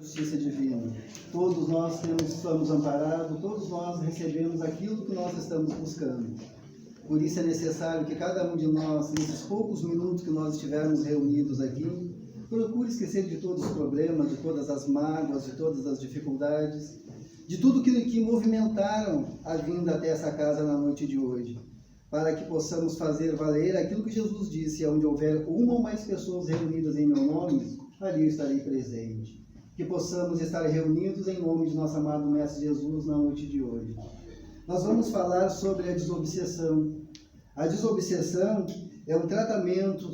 Justiça divina. Todos nós estamos amparados, todos nós recebemos aquilo que nós estamos buscando. Por isso é necessário que cada um de nós, nesses poucos minutos que nós estivermos reunidos aqui, procure esquecer de todos os problemas, de todas as mágoas, de todas as dificuldades, de tudo que movimentaram a vinda até essa casa na noite de hoje, para que possamos fazer valer aquilo que Jesus disse: onde houver uma ou mais pessoas reunidas em meu nome, ali eu estarei presente. Que possamos estar reunidos em nome de nosso amado Mestre Jesus na noite de hoje. Nós vamos falar sobre a desobsessão. A desobsessão é um tratamento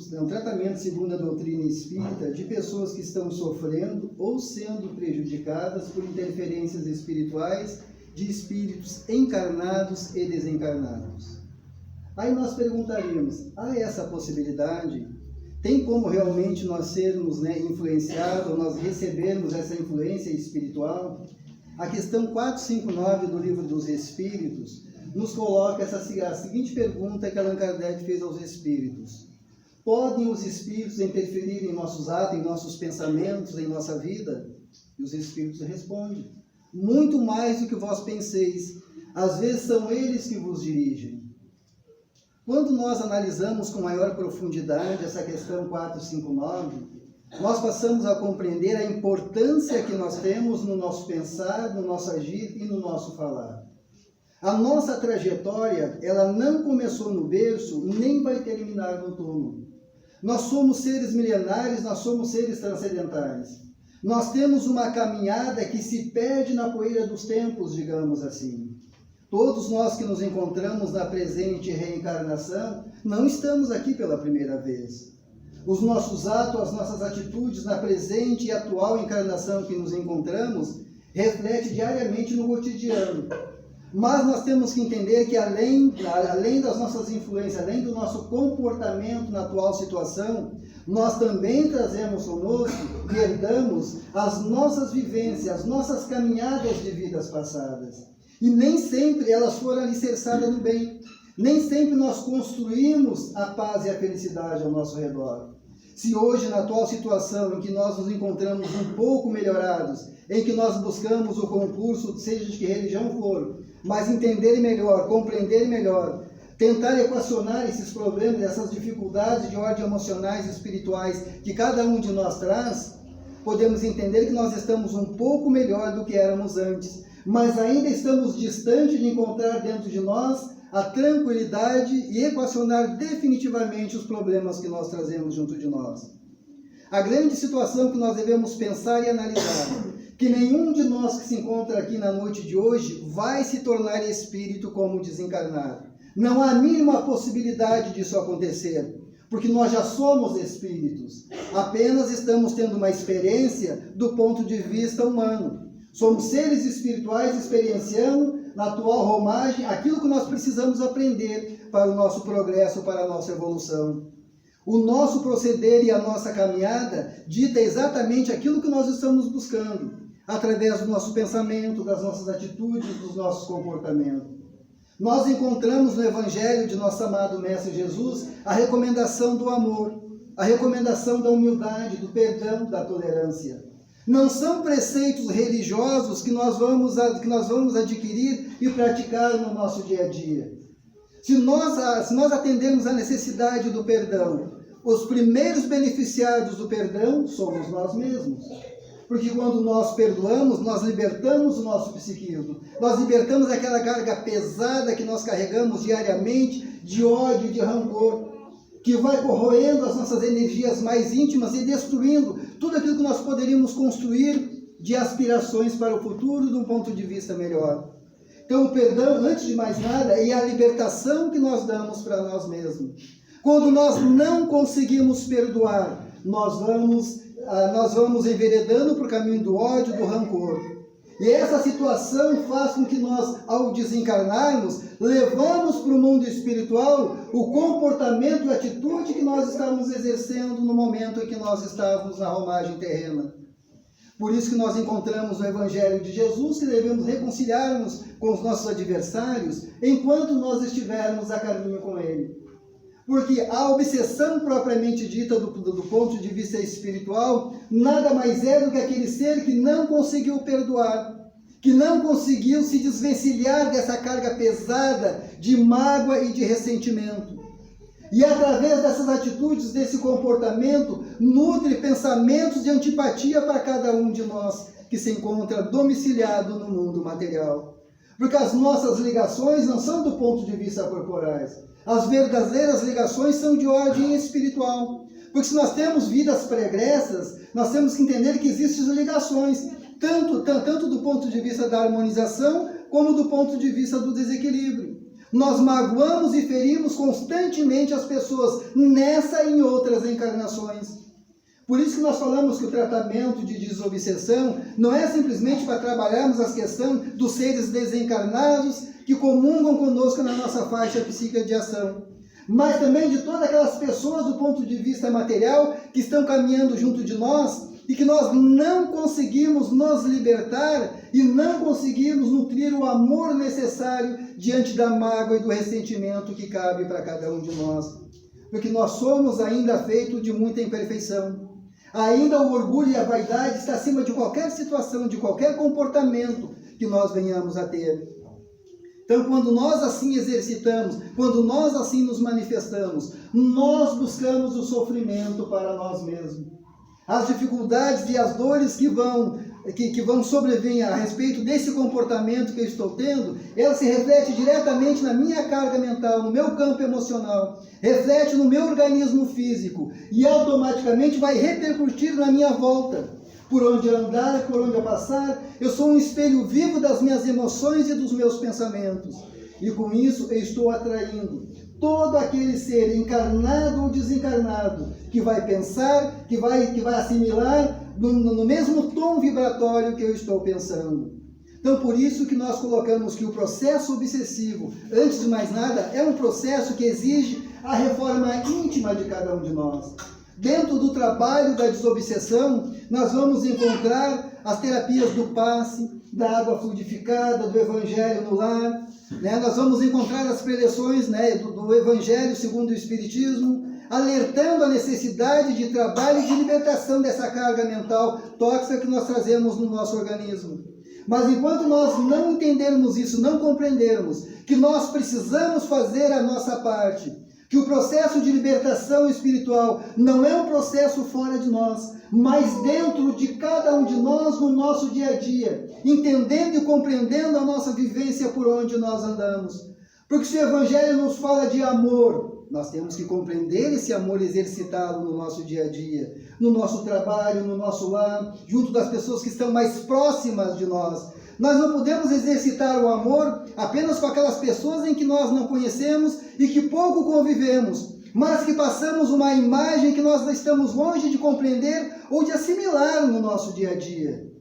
segundo a doutrina espírita de pessoas que estão sofrendo ou sendo prejudicadas por interferências espirituais de espíritos encarnados e desencarnados. Aí nós perguntaríamos: há essa possibilidade? Tem como realmente nós sermos influenciados, ou nós recebermos essa influência espiritual? A questão 459 do Livro dos Espíritos nos coloca a seguinte pergunta que Allan Kardec fez aos espíritos: podem os espíritos interferir em nossos atos, em nossos pensamentos, em nossa vida? E os espíritos respondem: muito mais do que vós penseis, às vezes são eles que vos dirigem. Quando nós analisamos com maior profundidade essa questão 459, nós passamos a compreender a importância que nós temos no nosso pensar, no nosso agir e no nosso falar. A nossa trajetória, ela não começou no berço, nem vai terminar no túmulo. Nós somos seres milenares, nós somos seres transcendentais. Nós temos uma caminhada que se perde na poeira dos tempos, digamos assim. Todos nós que nos encontramos na presente reencarnação, não estamos aqui pela primeira vez. Os nossos atos, as nossas atitudes na presente e atual encarnação que nos encontramos, refletem diariamente no cotidiano. Mas nós temos que entender que além das nossas influências, além do nosso comportamento na atual situação, nós também trazemos conosco e herdamos as nossas vivências, as nossas caminhadas de vidas passadas. E nem sempre elas foram alicerçadas no bem. Nem sempre nós construímos a paz e a felicidade ao nosso redor. Se hoje, na atual situação em que nós nos encontramos um pouco melhorados, em que nós buscamos o concurso, seja de que religião for, mas entender melhor, compreender melhor, tentar equacionar esses problemas, essas dificuldades de ordem emocionais e espirituais que cada um de nós traz, podemos entender que nós estamos um pouco melhor do que éramos antes. Mas ainda estamos distantes de encontrar dentro de nós a tranquilidade e equacionar definitivamente os problemas que nós trazemos junto de nós. A grande situação que nós devemos pensar e analisar, que nenhum de nós que se encontra aqui na noite de hoje vai se tornar espírito como desencarnado. Não há a mínima possibilidade disso acontecer, porque nós já somos espíritos. Apenas estamos tendo uma experiência do ponto de vista humano. Somos seres espirituais experienciando, na atual romagem, aquilo que nós precisamos aprender para o nosso progresso, para a nossa evolução. O nosso proceder e a nossa caminhada dita exatamente aquilo que nós estamos buscando, através do nosso pensamento, das nossas atitudes, dos nossos comportamentos. Nós encontramos no Evangelho de nosso amado Mestre Jesus a recomendação do amor, a recomendação da humildade, do perdão, da tolerância. Não são preceitos religiosos que nós vamos adquirir e praticar no nosso dia a dia. Se nós atendermos à necessidade do perdão, os primeiros beneficiados do perdão somos nós mesmos. Porque quando nós perdoamos, nós libertamos o nosso psiquismo. Nós libertamos aquela carga pesada que nós carregamos diariamente de ódio e de rancor, que vai corroendo as nossas energias mais íntimas e destruindo tudo aquilo que nós poderíamos construir de aspirações para o futuro de um ponto de vista melhor. Então o perdão, antes de mais nada, é a libertação que nós damos para nós mesmos. Quando nós não conseguimos perdoar, nós vamos enveredando para o caminho do ódio, do rancor. E essa situação faz com que nós, ao desencarnarmos, levamos para o mundo espiritual o comportamento e a atitude que nós estávamos exercendo no momento em que nós estávamos na romagem terrena. Por isso que nós encontramos no Evangelho de Jesus que devemos reconciliar-nos com os nossos adversários enquanto nós estivermos a caminho com Ele. Porque a obsessão propriamente dita do ponto de vista espiritual nada mais é do que aquele ser que não conseguiu perdoar, que não conseguiu se desvencilhar dessa carga pesada de mágoa e de ressentimento. E através dessas atitudes, desse comportamento, nutre pensamentos de antipatia para cada um de nós que se encontra domiciliado no mundo material. Porque as nossas ligações não são do ponto de vista corporais. As verdadeiras ligações são de ordem espiritual. Porque se nós temos vidas pregressas, nós temos que entender que existem ligações, tanto do ponto de vista da harmonização, como do ponto de vista do desequilíbrio. Nós magoamos e ferimos constantemente as pessoas nessa e em outras encarnações. Por isso que nós falamos que o tratamento de desobsessão não é simplesmente para trabalharmos a questão dos seres desencarnados que comungam conosco na nossa faixa psíquica de ação, mas também de todas aquelas pessoas do ponto de vista material que estão caminhando junto de nós e que nós não conseguimos nos libertar e não conseguimos nutrir o amor necessário diante da mágoa e do ressentimento que cabe para cada um de nós. Porque nós somos ainda feitos de muita imperfeição. Ainda o orgulho e a vaidade está acima de qualquer situação, de qualquer comportamento que nós venhamos a ter. Então, quando nós assim exercitamos, quando nós assim nos manifestamos, nós buscamos o sofrimento para nós mesmos. As dificuldades e as dores que vão sobrevir a respeito desse comportamento que eu estou tendo, ela se reflete diretamente na minha carga mental, no meu campo emocional, reflete no meu organismo físico e automaticamente vai repercutir na minha volta. Por onde eu andar, por onde eu passar, eu sou um espelho vivo das minhas emoções e dos meus pensamentos. E com isso eu estou atraindo todo aquele ser encarnado ou desencarnado que vai pensar, que vai assimilar no mesmo tom vibratório que eu estou pensando. Então, por isso que nós colocamos que o processo obsessivo, antes de mais nada, é um processo que exige a reforma íntima de cada um de nós. Dentro do trabalho da desobsessão, nós vamos encontrar as terapias do passe, da água fluidificada, do evangelho no lar, né? Nós vamos encontrar as preleções, né, do evangelho segundo o Espiritismo, alertando a necessidade de trabalho e de libertação dessa carga mental tóxica que nós trazemos no nosso organismo. Mas enquanto nós não entendermos isso, não compreendermos que nós precisamos fazer a nossa parte, que o processo de libertação espiritual não é um processo fora de nós, mas dentro de cada um de nós no nosso dia a dia, entendendo e compreendendo a nossa vivência por onde nós andamos. Porque se o Evangelho nos fala de amor, nós temos que compreender esse amor exercitado no nosso dia a dia, no nosso trabalho, no nosso lar, junto das pessoas que estão mais próximas de nós. Nós não podemos exercitar o amor apenas com aquelas pessoas em que nós não conhecemos e que pouco convivemos, mas que passamos uma imagem que nós estamos longe de compreender ou de assimilar no nosso dia a dia.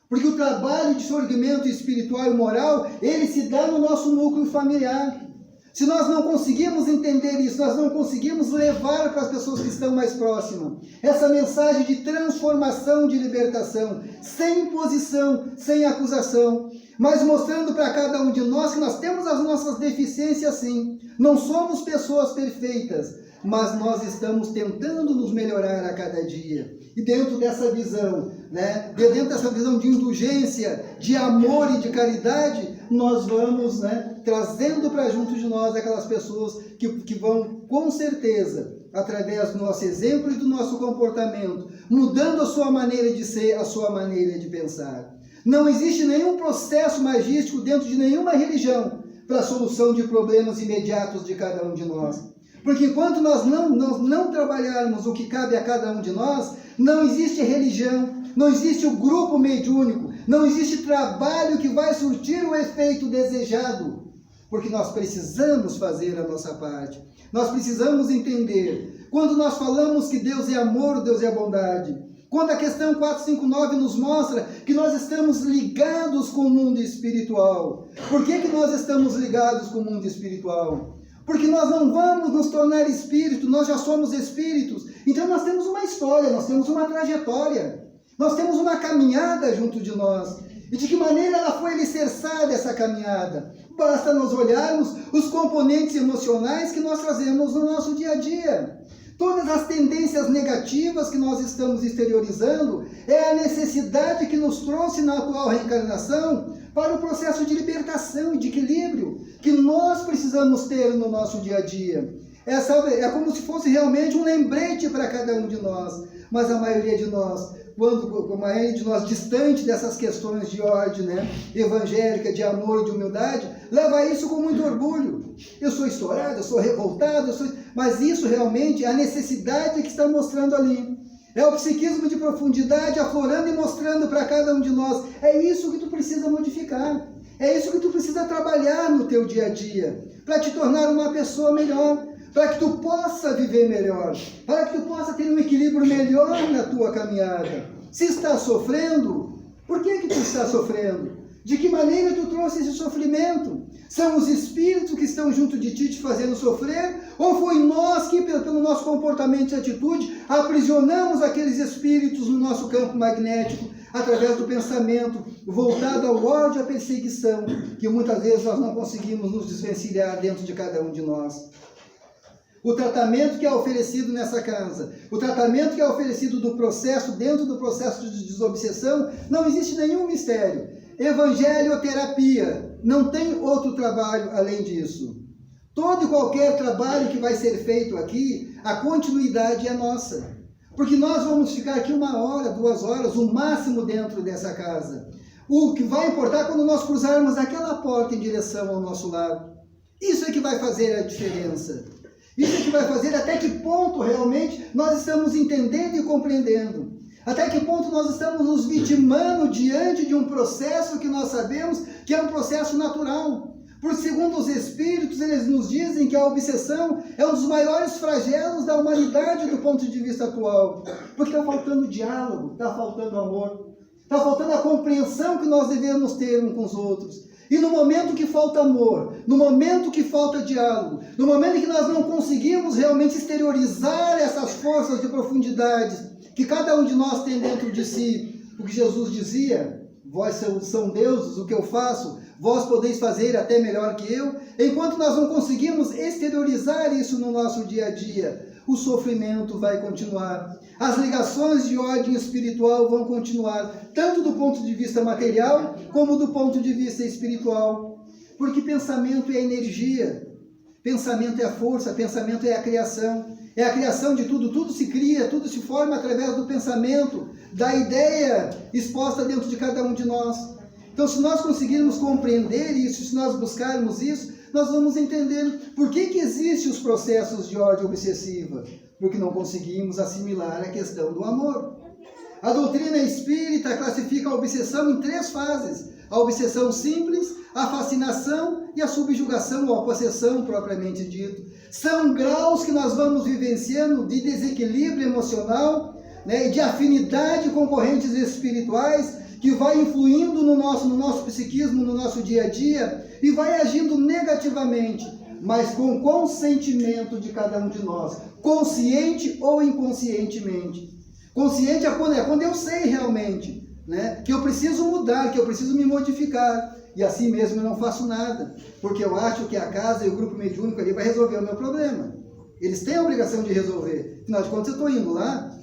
Porque o trabalho de sorgimento espiritual e moral, ele se dá no nosso núcleo familiar. Se nós não conseguimos entender isso, nós não conseguimos levar para as pessoas que estão mais próximas essa mensagem de transformação, de libertação, sem imposição, sem acusação, mas mostrando para cada um de nós que nós temos as nossas deficiências sim. Não somos pessoas perfeitas, mas nós estamos tentando nos melhorar a cada dia. E dentro dessa visão, né, dentro dessa visão de indulgência, de amor e de caridade, nós vamos, né, trazendo para junto de nós aquelas pessoas que vão, com certeza, através do nosso exemplo e do nosso comportamento, mudando a sua maneira de ser, a sua maneira de pensar. Não existe nenhum processo magístico dentro de nenhuma religião para a solução de problemas imediatos de cada um de nós. Porque enquanto nós não trabalharmos o que cabe a cada um de nós, não existe religião, não existe o grupo mediúnico, não existe trabalho que vai surtir o efeito desejado. Porque nós precisamos fazer a nossa parte. Nós precisamos entender. Quando nós falamos que Deus é amor, Deus é bondade. Quando a questão 459 nos mostra que nós estamos ligados com o mundo espiritual. Por que nós estamos ligados com o mundo espiritual? Porque nós não vamos nos tornar espírito, nós já somos espíritos. Então nós temos uma história, nós temos uma trajetória. Nós temos uma caminhada junto de nós. E de que maneira ela foi alicerçada, essa caminhada? Basta nós olharmos os componentes emocionais que nós trazemos no nosso dia a dia. Todas as tendências negativas que nós estamos exteriorizando é a necessidade que nos trouxe na atual reencarnação para o processo de libertação e de equilíbrio que nós precisamos ter no nosso dia a dia. É como se fosse realmente um lembrete para cada um de nós, mas a maioria de nós, distante dessas questões de ordem, né, evangélica, de amor e de humildade, leva isso com muito orgulho. Eu sou estourado, eu sou revoltado, mas isso realmente é a necessidade que está mostrando ali. É o psiquismo de profundidade aflorando e mostrando para cada um de nós. É isso que tu precisa modificar. É isso que tu precisa trabalhar no teu dia a dia, para te tornar uma pessoa melhor, para que tu possa viver melhor, para que tu possa ter um equilíbrio melhor na tua caminhada. Se está sofrendo, por que tu está sofrendo? De que maneira tu trouxe esse sofrimento? São os espíritos que estão junto de ti te fazendo sofrer? Ou foi nós que, pelo nosso comportamento e atitude, aprisionamos aqueles espíritos no nosso campo magnético, através do pensamento voltado ao ódio e à perseguição, que muitas vezes nós não conseguimos nos desvencilhar dentro de cada um de nós? O tratamento que é oferecido nessa casa, o tratamento que é oferecido do processo, dentro do processo de desobsessão, não existe nenhum mistério. Evangelioterapia, não tem outro trabalho além disso. Todo e qualquer trabalho que vai ser feito aqui, a continuidade é nossa. Porque nós vamos ficar aqui 1 hora, 2 horas, o máximo dentro dessa casa. O que vai importar é quando nós cruzarmos aquela porta em direção ao nosso lar. Isso é que vai fazer a diferença. Isso é que vai fazer até que ponto realmente nós estamos entendendo e compreendendo. Até que ponto nós estamos nos vitimando diante de um processo que nós sabemos que é um processo natural. Por segundo os Espíritos, eles nos dizem que a obsessão é um dos maiores flagelos da humanidade do ponto de vista atual. Porque está faltando diálogo, está faltando amor, está faltando a compreensão que nós devemos ter uns com os outros. E no momento que falta amor, no momento que falta diálogo, no momento em que nós não conseguimos realmente exteriorizar essas forças de profundidade que cada um de nós tem dentro de si, o que Jesus dizia, vós são deuses, o que eu faço, vós podeis fazer até melhor que eu. Enquanto nós não conseguimos exteriorizar isso no nosso dia a dia, o sofrimento vai continuar. As ligações de ordem espiritual vão continuar, tanto do ponto de vista material, como do ponto de vista espiritual. Porque pensamento é energia, pensamento é a força, pensamento é a criação. É a criação de tudo, tudo se cria, tudo se forma através do pensamento, da ideia exposta dentro de cada um de nós. Então, se nós conseguirmos compreender isso, se nós buscarmos isso, nós vamos entender por que existem os processos de ordem obsessiva. Porque não conseguimos assimilar a questão do amor. A doutrina espírita classifica a obsessão em 3 fases. A obsessão simples, a fascinação e a subjugação ou a possessão propriamente dito. São graus que nós vamos vivenciando de desequilíbrio emocional, né, e de afinidade com correntes espirituais, que vai influindo no nosso psiquismo, no nosso dia a dia, e vai agindo negativamente, mas com consentimento de cada um de nós, consciente ou inconscientemente. Consciente é quando eu sei realmente, né, que eu preciso mudar, que eu preciso me modificar, e assim mesmo eu não faço nada, porque eu acho que a casa e o grupo mediúnico ali vai resolver o meu problema. Eles têm a obrigação de resolver. Afinal de contas, eu estou indo lá,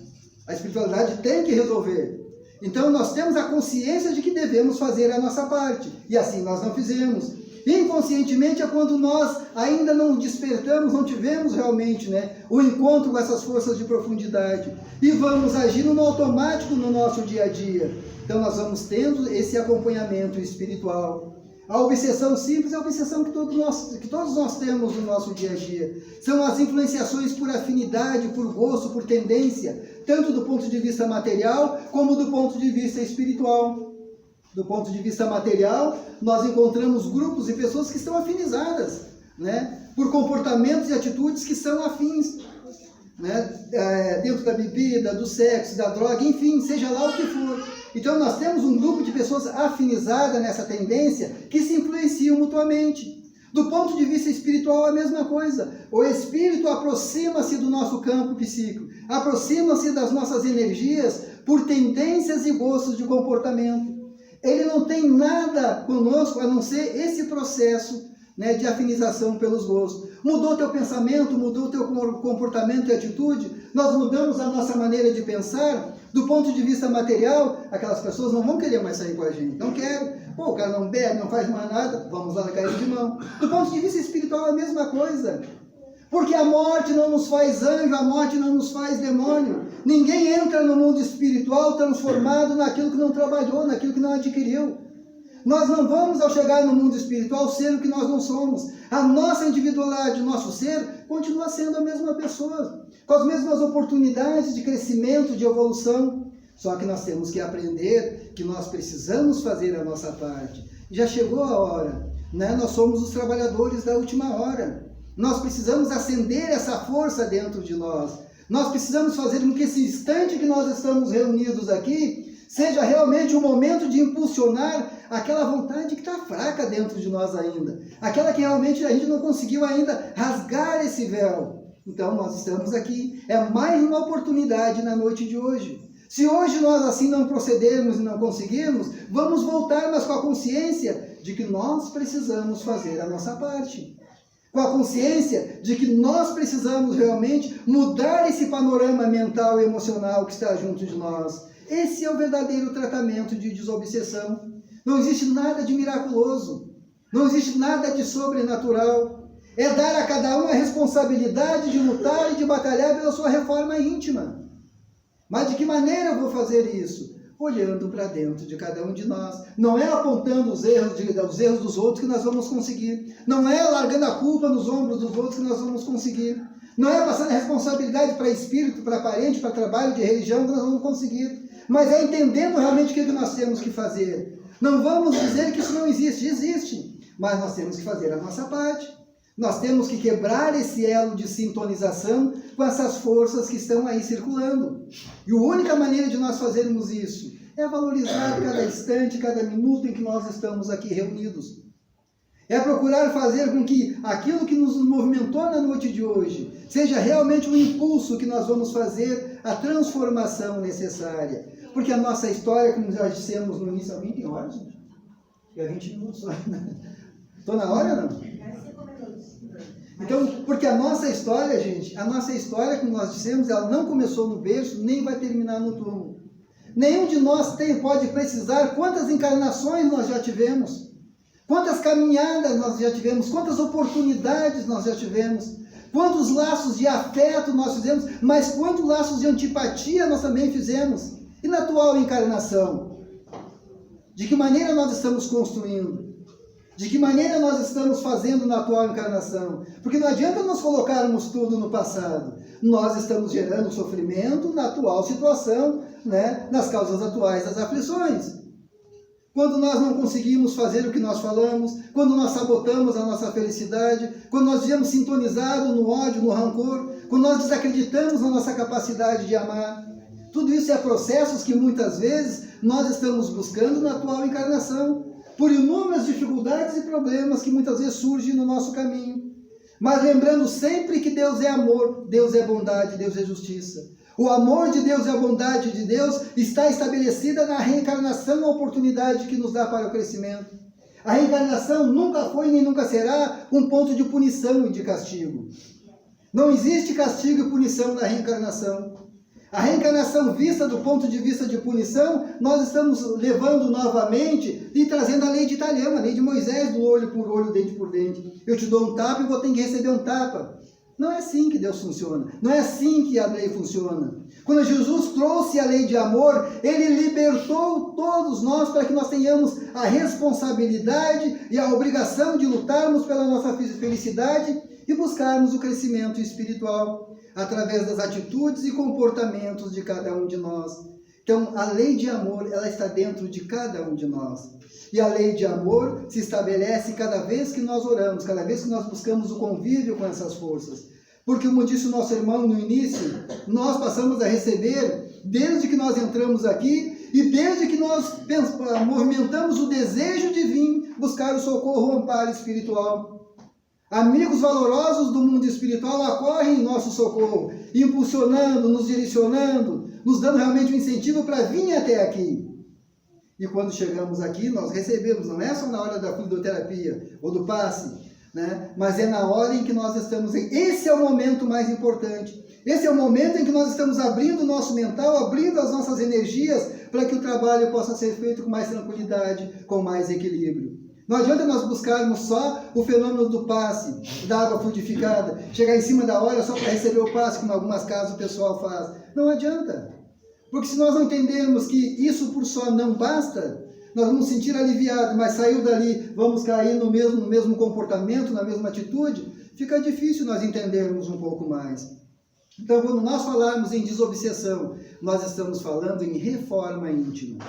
a espiritualidade tem que resolver. Então nós temos a consciência de que devemos fazer a nossa parte, e assim nós não fizemos. Inconscientemente é quando nós ainda não despertamos, não tivemos realmente, né, o encontro com essas forças de profundidade, e vamos agindo no automático no nosso dia a dia. Então nós vamos tendo esse acompanhamento espiritual. A obsessão simples é a obsessão que todos nós temos no nosso dia a dia. São as influenciações por afinidade, por gosto, por tendência, tanto do ponto de vista material, como do ponto de vista espiritual. Do ponto de vista material, nós encontramos grupos e pessoas que estão afinizadas, né, por comportamentos e atitudes que são afins, né, dentro da bebida, do sexo, da droga, enfim, seja lá o que for. Então nós temos um grupo de pessoas afinizadas nessa tendência que se influenciam mutuamente. Do ponto de vista espiritual, a mesma coisa. O espírito aproxima-se do nosso campo psíquico, aproxima-se das nossas energias por tendências e gostos de comportamento. Ele não tem nada conosco a não ser esse processo, né, de afinização pelos gostos. Mudou o teu pensamento, mudou o teu comportamento e atitude, nós mudamos a nossa maneira de pensar, do ponto de vista material, aquelas pessoas não vão querer mais sair com a gente, não querem. Pô, o cara não bebe, não faz mais nada, vamos lá na caída de mão. Do ponto de vista espiritual é a mesma coisa. Porque a morte não nos faz anjo, a morte não nos faz demônio. Ninguém entra no mundo espiritual transformado naquilo que não trabalhou, naquilo que não adquiriu. Nós não vamos, ao chegar no mundo espiritual, ser o que nós não somos. A nossa individualidade, o nosso ser, continua sendo a mesma pessoa, com as mesmas oportunidades de crescimento, de evolução. Só que nós temos que aprender que nós precisamos fazer a nossa parte. Já chegou a hora, né? Nós somos os trabalhadores da última hora. Nós precisamos acender essa força dentro de nós. Nós precisamos fazer com que esse instante que nós estamos reunidos aqui seja realmente um momento de impulsionar aquela vontade que está fraca dentro de nós ainda. Aquela que realmente a gente não conseguiu ainda rasgar esse véu. Então nós estamos aqui. É mais uma oportunidade na noite de hoje. Se hoje nós assim não procedermos e não conseguirmos, vamos voltar, mas com a consciência de que nós precisamos fazer a nossa parte. Com a consciência de que nós precisamos realmente mudar esse panorama mental e emocional que está junto de nós. Esse é o verdadeiro tratamento de desobsessão. Não existe nada de miraculoso. Não existe nada de sobrenatural. É dar a cada um a responsabilidade de lutar e de batalhar pela sua reforma íntima. Mas de que maneira eu vou fazer isso? Olhando para dentro de cada um de nós. Não é apontando os erros dos outros que nós vamos conseguir. Não é largando a culpa nos ombros dos outros que nós vamos conseguir. Não é passando a responsabilidade para espírito, para parente, para trabalho de religião que nós vamos conseguir. Mas é entendendo realmente o que nós temos que fazer. Não vamos dizer que isso não existe. Existe. Mas nós temos que fazer a nossa parte. Nós temos que quebrar esse elo de sintonização com essas forças que estão aí circulando. E a única maneira de nós fazermos isso é valorizar cada instante, cada minuto em que nós estamos aqui reunidos. É procurar fazer com que aquilo que nos movimentou na noite de hoje seja realmente um impulso que nós vamos fazer a transformação necessária. Porque a nossa história, como já dissemos no início, alguém tem hora, gente? É 20 minutos só, né? Estou na hora ou não? Então, porque a nossa história, gente, a nossa história, como nós dissemos, ela não começou no berço, nem vai terminar no túmulo. Nenhum de nós pode precisar quantas encarnações nós já tivemos, quantas caminhadas nós já tivemos, quantas oportunidades nós já tivemos, quantos laços de afeto nós fizemos, mas quantos laços de antipatia nós também fizemos. E na atual encarnação? De que maneira nós estamos construindo? De que maneira nós estamos fazendo na atual encarnação? Porque não adianta nós colocarmos tudo no passado. Nós estamos gerando sofrimento na atual situação, né? Nas causas atuais das aflições. Quando nós não conseguimos fazer o que nós falamos, quando nós sabotamos a nossa felicidade, quando nós vivemos sintonizados no ódio, no rancor, quando nós desacreditamos na nossa capacidade de amar. Tudo isso é processos que muitas vezes nós estamos buscando na atual encarnação, por inúmeras dificuldades e problemas que muitas vezes surgem no nosso caminho. Mas lembrando sempre que Deus é amor, Deus é bondade, Deus é justiça. O amor de Deus e a bondade de Deus está estabelecida na reencarnação, a oportunidade que nos dá para o crescimento. A reencarnação nunca foi nem nunca será um ponto de punição e de castigo. Não existe castigo e punição na reencarnação. A reencarnação vista do ponto de vista de punição, nós estamos levando novamente e trazendo a lei de Italião, a lei de Moisés, do olho por olho, dente por dente. Eu te dou um tapa e vou ter que receber um tapa. Não é assim que Deus funciona. Não é assim que a lei funciona. Quando Jesus trouxe a lei de amor, Ele libertou todos nós para que nós tenhamos a responsabilidade e a obrigação de lutarmos pela nossa felicidade e buscarmos o crescimento espiritual através das atitudes e comportamentos de cada um de nós. Então, a lei de amor, ela está dentro de cada um de nós. E a lei de amor se estabelece cada vez que nós oramos, cada vez que nós buscamos o convívio com essas forças. Porque, como disse o nosso irmão no início, nós passamos a receber, desde que nós entramos aqui, e desde que nós movimentamos o desejo de vir buscar o socorro, o amparo espiritual. Amigos valorosos do mundo espiritual acorrem em nosso socorro, impulsionando, nos direcionando, nos dando realmente um incentivo para vir até aqui. E quando chegamos aqui, nós recebemos, não é só na hora da fluidoterapia ou do passe, né? Mas é na hora em que nós estamos em... Esse é o momento mais importante. Esse é o momento em que nós estamos abrindo o nosso mental, abrindo as nossas energias, para que o trabalho possa ser feito com mais tranquilidade, com mais equilíbrio. Não adianta nós buscarmos só o fenômeno do passe, da água fluidificada, chegar em cima da hora só para receber o passe, como em algumas casas o pessoal faz. Não adianta. Porque se nós não entendermos que isso por só não basta, nós vamos sentir aliviado, mas saiu dali, vamos cair no mesmo comportamento, na mesma atitude, fica difícil nós entendermos um pouco mais. Então, quando nós falarmos em desobsessão, nós estamos falando em reforma íntima.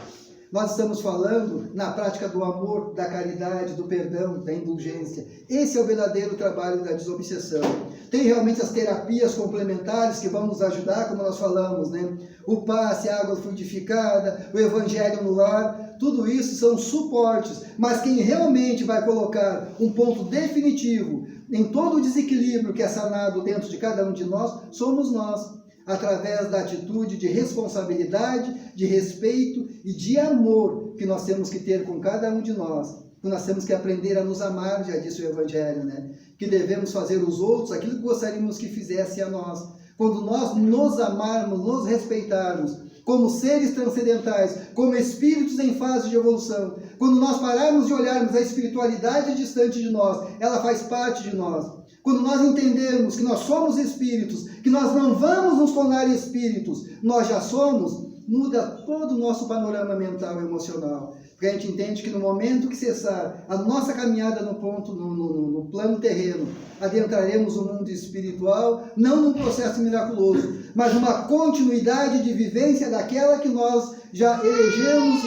Nós estamos falando na prática do amor, da caridade, do perdão, da indulgência. Esse é o verdadeiro trabalho da desobsessão. Tem realmente as terapias complementares que vão nos ajudar, como nós falamos, né? O passe, a água fluidificada, o evangelho no lar, tudo isso são suportes. Mas quem realmente vai colocar um ponto definitivo em todo o desequilíbrio que é sanado dentro de cada um de nós, somos nós. Através da atitude de responsabilidade, de respeito e de amor que nós temos que ter com cada um de nós. Nós temos que aprender a nos amar, já disse o Evangelho, né? Que devemos fazer aos outros aquilo que gostaríamos que fizesse a nós. Quando nós nos amarmos, nos respeitarmos, como seres transcendentais, como espíritos em fase de evolução, quando nós pararmos de olharmos a espiritualidade distante de nós, ela faz parte de nós. Quando nós entendermos que nós somos espíritos, que nós não vamos nos tornar espíritos, nós já somos, muda todo o nosso panorama mental e emocional. Porque a gente entende que no momento que cessar a nossa caminhada no plano terreno, adentraremos o mundo espiritual, não num processo miraculoso, mas numa continuidade de vivência daquela que nós já elegemos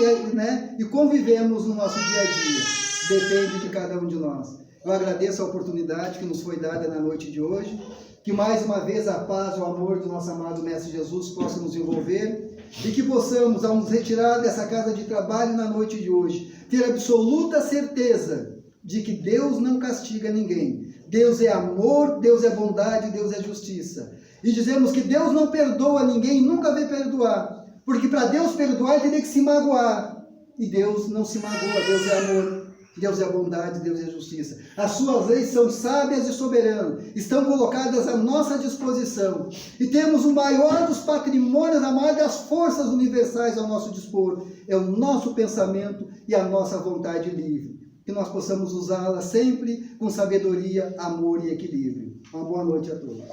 e convivemos no nosso dia a dia. Depende de cada um de nós. Eu agradeço a oportunidade que nos foi dada na noite de hoje, que mais uma vez a paz, o amor do nosso amado Mestre Jesus possa nos envolver e que possamos, ao nos retirar dessa casa de trabalho na noite de hoje, ter absoluta certeza de que Deus não castiga ninguém. Deus é amor, Deus é bondade, Deus é justiça. E dizemos que Deus não perdoa ninguém, nunca vai perdoar, porque para Deus perdoar ele teria que se magoar. E Deus não se magoa, Deus é amor. Deus é bondade, Deus é justiça. As suas leis são sábias e soberanas, estão colocadas à nossa disposição. E temos o maior dos patrimônios, a maior das forças universais ao nosso dispor. É o nosso pensamento e a nossa vontade livre. Que nós possamos usá-la sempre com sabedoria, amor e equilíbrio. Uma boa noite a todos.